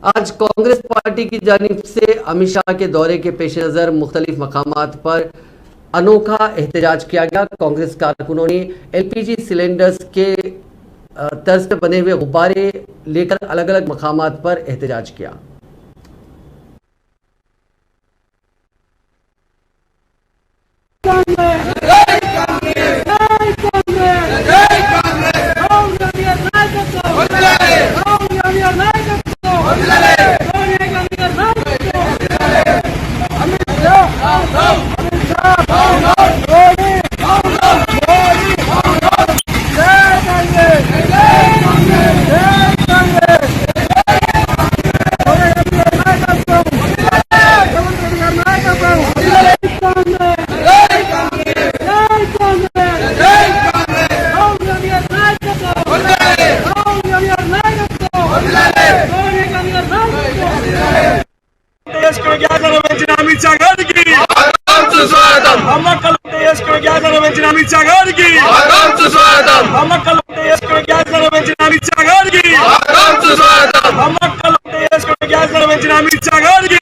आज कांग्रेस पार्टी की जानिब से अमित शाह के दौरे के पेश नज़र मुख्तलिफ मकामात पर अनोखा एहतजाज किया गया। कांग्रेस कारकुनों ने एलपीजी सिलेंडर्स के तर्ज पर बने हुए गुब्बारे लेकर अलग अलग मकामात पर एहतजाज किया। अमित शाह गाరికి స్వాగతం అమ్మకల్ దేశ్ కు గ్యాస్ నిర్మించిన అమిత్ షా గారికి స్వాగతం అమ్మకల్ దేశ్ కు గ్యాస్ నిర్మించిన అమిత్ షా గారికి స్వాగతం అమ్మకల్ దేశ్ కు గ్యాస్ నిర్మించిన అమిత్ షా గారికి